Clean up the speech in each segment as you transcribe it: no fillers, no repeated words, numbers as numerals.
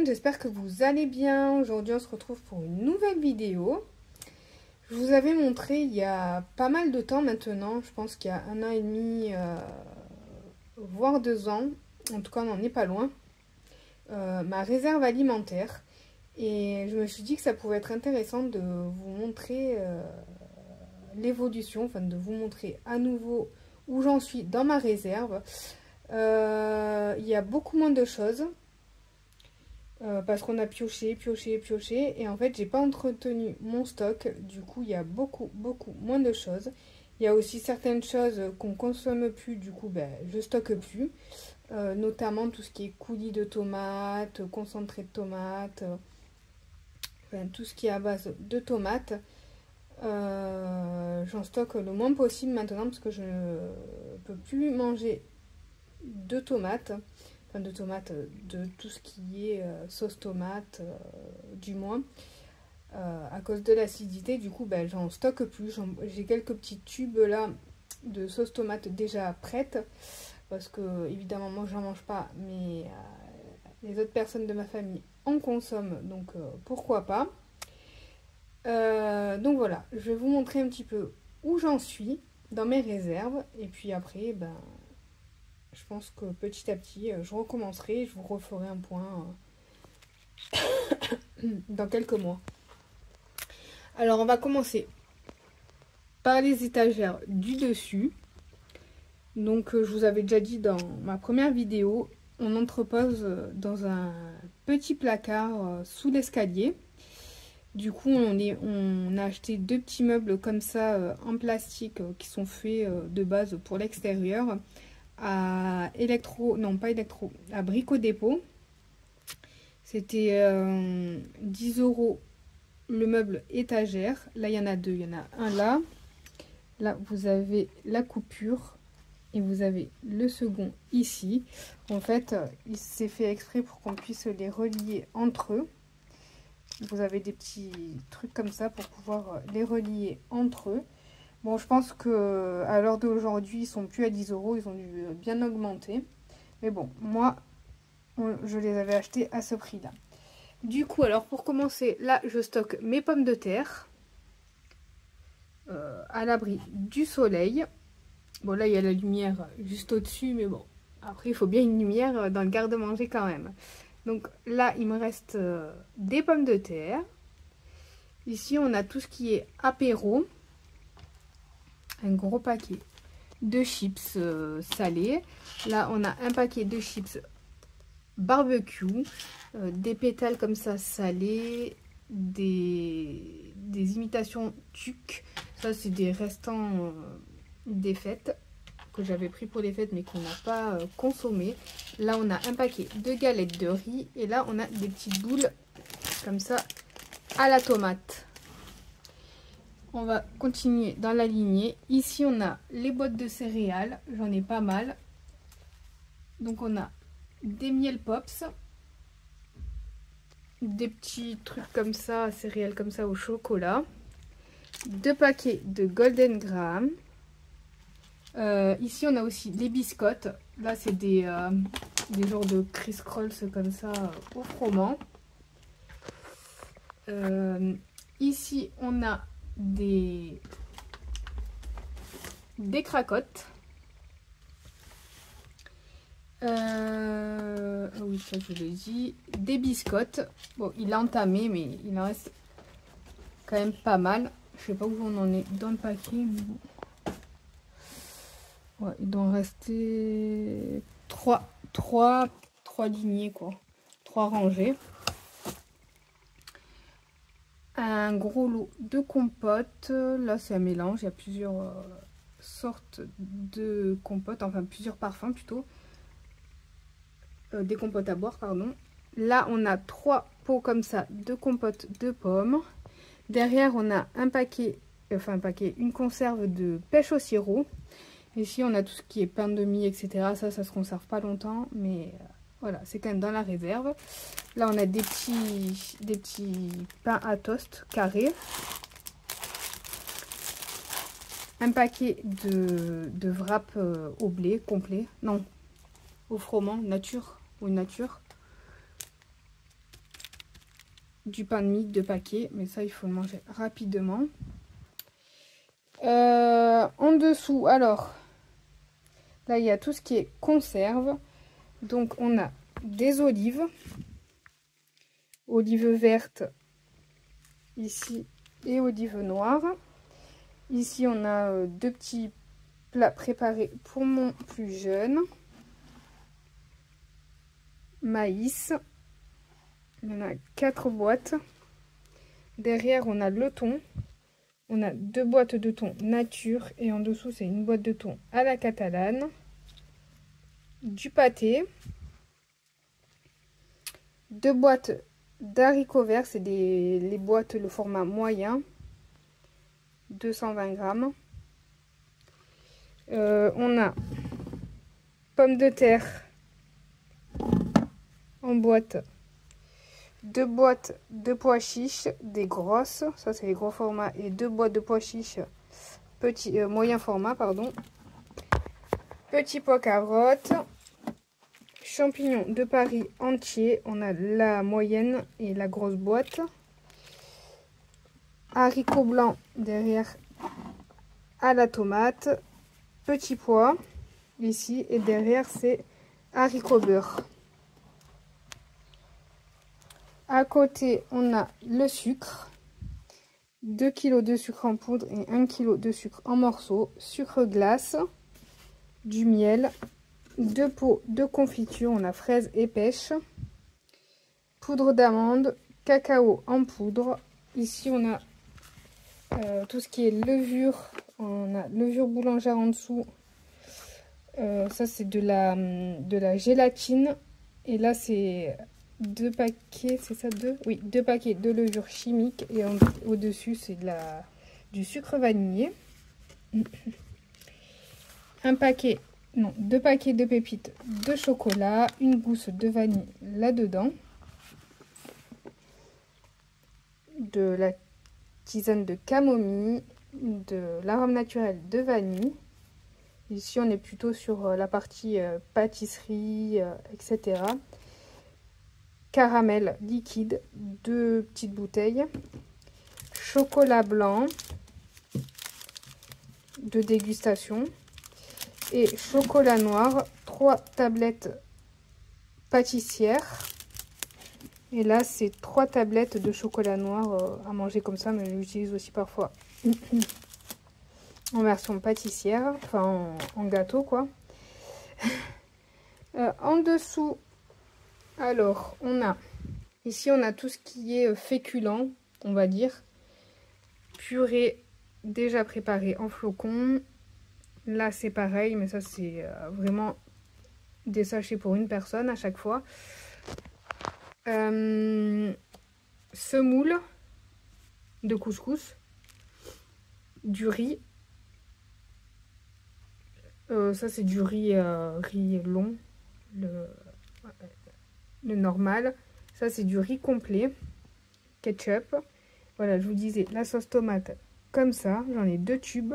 monde, j'espère que vous allez bien. Aujourd'hui on se retrouve pour une nouvelle vidéo. Je vous avais montré il y a pas mal de temps maintenant, je pense qu'il y a 1 an et demi, voire 2 ans, en tout cas on n'en est pas loin, ma réserve alimentaire. Et je me suis dit que ça pouvait être intéressant de vous montrer l'évolution, enfin de vous montrer à nouveau où j'en suis dans ma réserve. Il y a beaucoup moins de choses. Parce qu'on a pioché, et en fait j'ai pas entretenu mon stock, du coup il y a beaucoup moins de choses. Il y a aussi certaines choses qu'on consomme plus, du coup je stocke plus, notamment tout ce qui est coulis de tomates, concentré de tomates, enfin, tout ce qui est à base de tomates. J'en stocke le moins possible maintenant parce que je ne peux plus manger de tomates. De tomates, de tout ce qui est sauce tomate, du moins, à cause de l'acidité. Du coup j'en stocke plus. J'ai quelques petits tubes là de sauce tomate déjà prêtes, parce que évidemment moi j'en mange pas, mais les autres personnes de ma famille en consomment, donc pourquoi pas. Donc voilà, je vais vous montrer un petit peu où j'en suis dans mes réserves, et puis après je pense que petit à petit, je recommencerai, je vous referai un point dans quelques mois. Alors, on va commencer par les étagères du dessus. Donc, je vous avais déjà dit dans ma première vidéo, on entrepose dans un petit placard sous l'escalier. Du coup, on a acheté 2 petits meubles comme ça en plastique qui sont faits de base pour l'extérieur. À à Brico Dépôt. C'était 10 € le meuble étagère. Là il y en a 2, il y en a un là. Là vous avez la coupure et vous avez le second ici. En fait il s'est fait exprès pour qu'on puisse les relier entre eux. Vous avez des petits trucs comme ça pour pouvoir les relier entre eux. Bon, je pense que à l'heure d'aujourd'hui, ils sont plus à 10 €, ils ont dû bien augmenter. Mais bon, moi, je les avais achetés à ce prix-là. Du coup, alors pour commencer, là, je stocke mes pommes de terre à l'abri du soleil. Bon, là, il y a la lumière juste au-dessus, mais bon, après, il faut bien une lumière dans le garde-manger quand même. Donc là, il me reste des pommes de terre. Ici, on a tout ce qui est apéro. Un gros paquet de chips salés. Là, on a un paquet de chips barbecue, des pétales comme ça salés, des imitations tuc. Ça, c'est des restants des fêtes que j'avais pris pour les fêtes mais qu'on n'a pas consommé. Là, on a un paquet de galettes de riz et là, on a des petites boules comme ça à la tomate. On va continuer dans la lignée. Ici, on a les boîtes de céréales. J'en ai pas mal. Donc, on a des miel pops. Des petits trucs comme ça, céréales comme ça au chocolat. 2 paquets de Golden Graham. Ici, on a aussi les biscottes. Là, c'est des genres de Criss Rolls comme ça au froment. Ici, on a des cracottes. Oui, ça je l'ai dit. Des biscottes. Bon, il a entamé, mais il en reste quand même pas mal. Je sais pas où on en est dans le paquet. Mais bon. Ouais, il doit en rester 3 lignées, quoi. 3 rangées. Un gros lot de compotes. Là, c'est un mélange. Il y a plusieurs sortes de compotes. Enfin, plusieurs parfums plutôt. Des compotes à boire, pardon. Là, on a 3 pots comme ça de compote de pommes. Derrière, on a une conserve de pêche au sirop. Ici, on a tout ce qui est pain de mie, etc. Ça se conserve pas longtemps, mais voilà, c'est quand même dans la réserve. Là, on a des petits pains à toast carrés. Un paquet de wrap au blé complet. Non, au froment, nature ou nature. du pain de mie de paquet, mais ça il faut le manger rapidement. En dessous, alors là il y a tout ce qui est conserve. Donc on a des olives vertes ici et olives noires. Ici on a deux petits plats préparés pour mon plus jeune. Maïs, il y en a 4 boîtes. Derrière on a le thon. On a 2 boîtes de thon nature et en dessous c'est une boîte de thon à la catalane. Du pâté. 2 boîtes d'haricots verts, c'est les boîtes le format moyen. 220 grammes. On a pommes de terre en boîte. 2 boîtes de pois chiches, des grosses, ça c'est les gros formats, et 2 boîtes de pois chiches moyen format, pardon. Petits pois carottes, champignons de Paris entiers, on a la moyenne et la grosse boîte. Haricots blancs derrière à la tomate, petits pois ici et derrière c'est haricots beurre. À côté, on a le sucre, 2 kg de sucre en poudre et 1 kg de sucre en morceaux, sucre glace, du miel, 2 pots de confiture, on a fraises et pêche, poudre d'amande, cacao en poudre. Ici, on a tout ce qui est levure, on a levure boulangère en dessous. Ça, c'est de la gélatine. Et là, c'est 2 paquets, c'est ça 2? Oui, 2 paquets de levure chimique et au-dessus c'est du sucre vanillé. 2 paquets de pépites de chocolat, une gousse de vanille là-dedans. De la tisane de camomille, de l'arôme naturel de vanille. Ici on est plutôt sur la partie pâtisserie, etc. Caramel liquide, 2 petites bouteilles. Chocolat blanc de dégustation. Et chocolat noir, 3 tablettes pâtissières. Et là, c'est 3 tablettes de chocolat noir à manger comme ça, mais j'utilise aussi parfois en version pâtissière, enfin en gâteau quoi. En dessous, alors, ici on a tout ce qui est féculent, on va dire. Purée déjà préparée en flocons. Là c'est pareil, mais ça c'est vraiment des sachets pour une personne à chaque fois. Semoule de couscous. Du riz. Ça c'est du riz long. Le normal. Ça c'est du riz complet. Ketchup. Voilà, je vous disais la sauce tomate comme ça. J'en ai 2 tubes.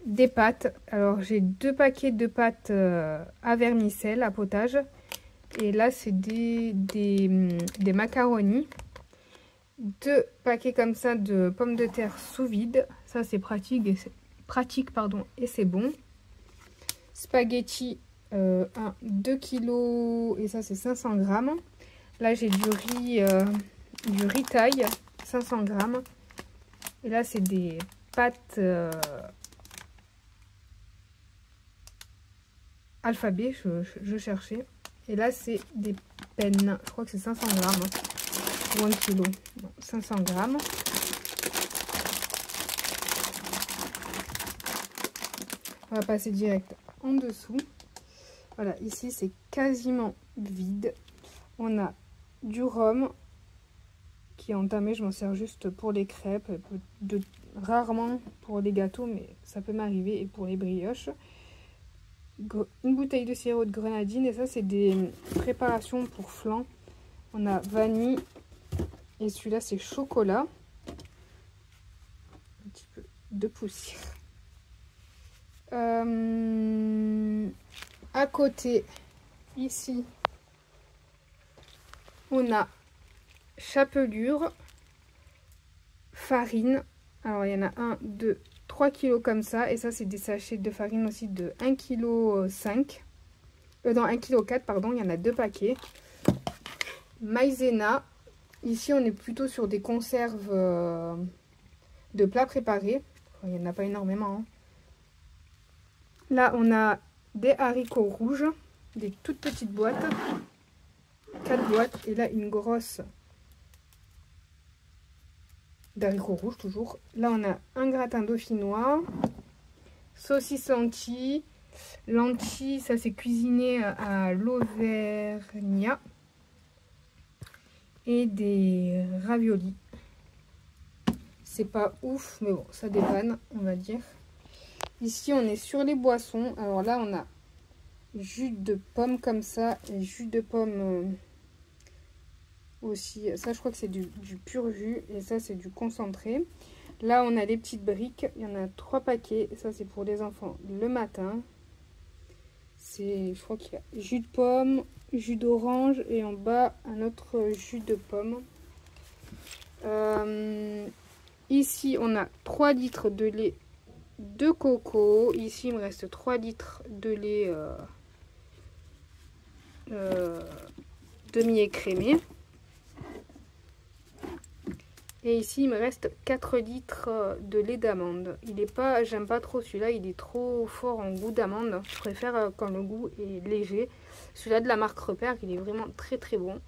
Des pâtes. Alors j'ai 2 paquets de pâtes à vermicelle, à potage. Et là c'est des macaronis. 2 paquets comme ça de pommes de terre sous vide. Ça c'est pratique et c'est bon. Spaghetti 2 kg et ça c'est 500 grammes. Là j'ai du riz taille 500 grammes. Et là c'est des pâtes alphabet, je cherchais. Et là c'est des pennes, je crois que c'est 500 grammes ou 1 kg. Bon, 500 grammes. On va passer direct en dessous. Voilà, ici c'est quasiment vide. On a du rhum qui est entamé, je m'en sers juste pour les crêpes, rarement pour les gâteaux, mais ça peut m'arriver, et pour les brioches. Une bouteille de sirop de grenadine, et ça c'est des préparations pour flan. On a vanille, et celui-là c'est chocolat. Un petit peu de poussière. À côté, ici, on a chapelure, farine. Alors il y en a 1, 2, 3 kilos comme ça. Et ça c'est des sachets de farine aussi de 1,5 kg. Non, 1,4 kg, pardon, il y en a 2 paquets. Maïzena. Ici on est plutôt sur des conserves de plats préparés. Il n'y en a pas énormément. Hein. Là on a des haricots rouges, des toutes petites boîtes. 4 boîtes. Et là une grosse d'haricots rouges toujours. Là on a un gratin dauphinois, saucisse lentilles. Lentilles, ça c'est cuisiné à l'Auvergnat. Et des raviolis. C'est pas ouf, mais bon, ça dépanne, on va dire. Ici, on est sur les boissons. Alors là, on a jus de pomme comme ça. Et jus de pomme aussi. Ça, je crois que c'est du pur jus. Et ça, c'est du concentré. Là, on a les petites briques. Il y en a 3 paquets. Ça, c'est pour les enfants le matin. Je crois qu'il y a jus de pomme, jus d'orange et en bas un autre jus de pomme. Ici on a 3 litres de lait de coco. Ici il me reste 3 litres de lait demi-écrémé. Et ici il me reste 4 litres de lait d'amande. Il est pas, j'aime pas trop celui-là, il est trop fort en goût d'amande. Je préfère quand le goût est léger. Celui-là de la marque Repère, il est vraiment très très bon.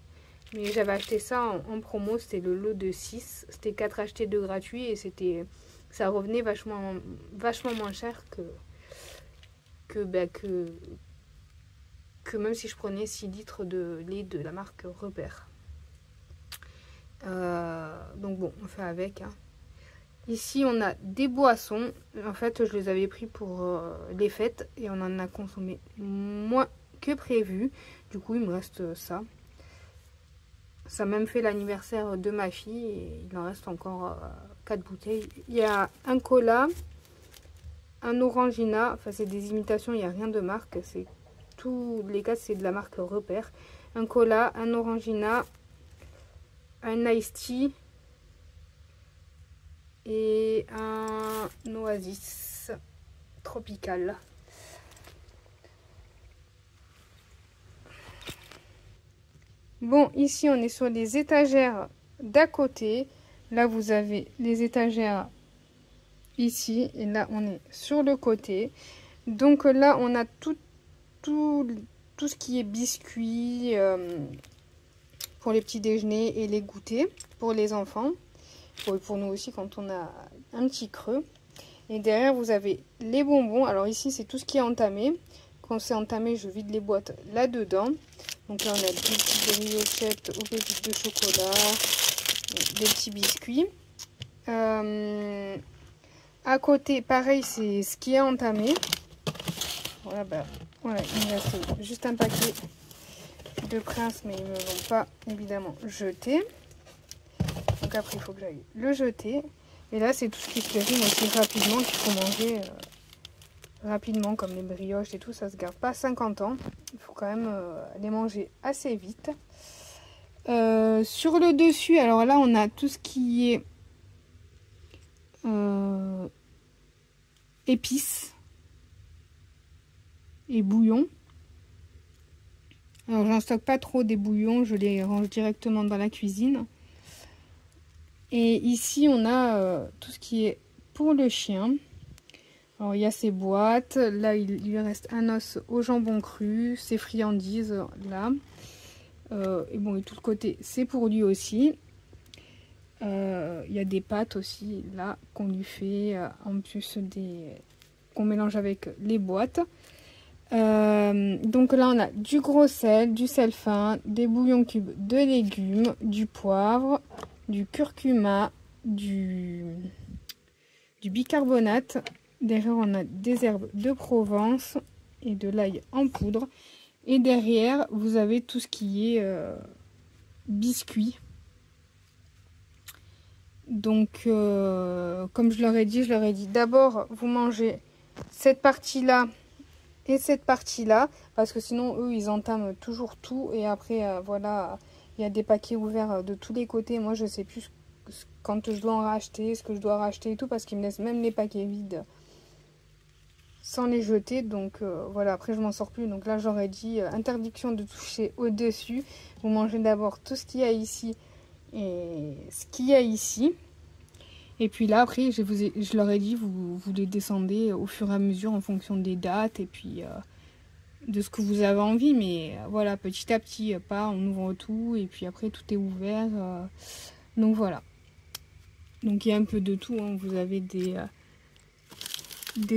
Mais j'avais acheté ça en promo, c'était le lot de 6. C'était 4 achetés 2 gratuits et ça revenait vachement moins cher que même si je prenais 6 litres de lait de la marque Repère. Donc bon, on fait avec. Hein. Ici, on a des boissons. En fait, je les avais pris pour les fêtes et on en a consommé moins que prévu. Du coup, il me reste ça. Ça a même fait l'anniversaire de ma fille et il en reste encore 4 bouteilles. Il y a un cola, un orangina. Enfin, c'est des imitations, il n'y a rien de marque. Tous les 4, c'est de la marque Repère. Un cola, un orangina, un iced tea et un oasis tropical. Bon, ici on est sur les étagères d'à côté. Là vous avez les étagères ici et là on est sur le côté. Donc là on a tout ce qui est biscuits pour les petits déjeuners et les goûters pour les enfants. Pour nous aussi quand on a un petit creux. Et derrière vous avez les bonbons. Alors ici c'est tout ce qui est entamé. Quand c'est entamé, je vide les boîtes là-dedans. Donc là on a des petites briochettes aux pépites de chocolat, des petits biscuits. À côté, pareil, c'est ce qui est entamé. Voilà, voilà, il me reste juste un paquet de Prince, mais ils ne me l'ont pas évidemment jeté. Donc après, il faut que j'aille le jeter. Et là, c'est tout ce qui se périme aussi rapidement, qu'il faut manger rapidement, comme les brioches et tout. Ça se garde pas 50 ans. Il faut quand même les manger assez vite. Sur le dessus, alors là, on a tout ce qui est épices et bouillons. Alors, j'en stocke pas trop des bouillons. Je les range directement dans la cuisine. Et ici, on a tout ce qui est pour le chien. Alors, il y a ces boîtes. Là, il lui reste un os au jambon cru. Ses friandises, là. Et bon, et tout le côté, c'est pour lui aussi. Il y a des pâtes aussi, là, qu'on lui fait. En plus, qu'on mélange avec les boîtes. Donc là, on a du gros sel, du sel fin, des bouillons cubes de légumes, du poivre, du curcuma, du bicarbonate. Derrière, on a des herbes de Provence et de l'ail en poudre. Et derrière, vous avez tout ce qui est biscuits. Donc, comme je leur ai dit d'abord, vous mangez cette partie-là et cette partie-là. Parce que sinon, eux, ils entament toujours tout. Et après, voilà, Il y a des paquets ouverts de tous les côtés. Moi, je sais plus quand je dois en racheter, ce que je dois racheter et tout, parce qu'ils me laissent même les paquets vides sans les jeter. Donc voilà, après je m'en sors plus. Donc là, j'aurais dit interdiction de toucher au-dessus. Vous mangez d'abord tout ce qu'il y a ici et ce qu'il y a ici. Et puis là, après, je leur ai dit, vous les descendez au fur et à mesure en fonction des dates et puis de ce que vous avez envie. Mais voilà, petit à petit, pas on ouvre tout et puis après tout est ouvert. Donc voilà. Donc il y a un peu de tout. Hein. Vous avez des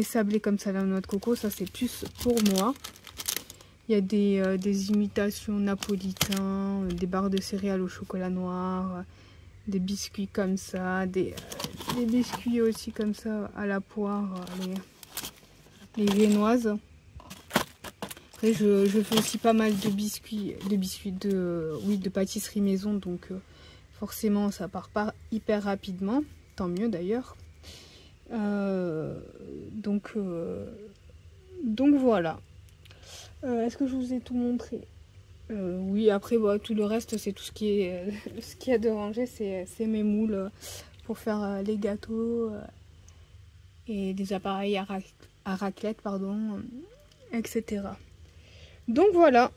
sablés comme ça, la noix de coco. Ça, c'est plus pour moi. Il y a des imitations napolitains, des barres de céréales au chocolat noir, des biscuits comme ça, des biscuits aussi comme ça à la poire, les viennoises. Après je fais aussi pas mal de biscuits, de pâtisserie maison, donc forcément ça part pas hyper rapidement, tant mieux d'ailleurs. Donc voilà. Est-ce que je vous ai tout montré? Oui, après tout le reste c'est tout ce qui est ce qu'il y a de rangé, c'est mes moules pour faire les gâteaux et des appareils à raclette, pardon, etc. Donc voilà.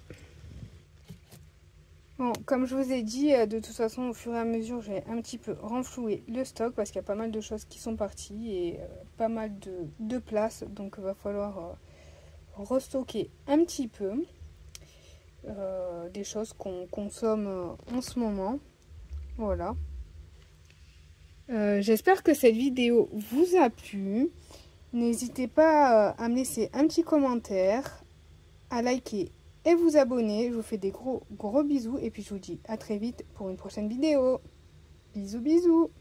Bon, comme je vous ai dit, de toute façon au fur et à mesure j'ai un petit peu renfloué le stock parce qu'il y a pas mal de choses qui sont parties et pas mal de place, donc il va falloir restocker un petit peu. Des choses qu'on consomme en ce moment. Voilà. J'espère que cette vidéo vous a plu. N'hésitez pas à me laisser un petit commentaire, à liker et vous abonner. Je vous fais des gros bisous et puis je vous dis à très vite pour une prochaine vidéo. Bisous bisous.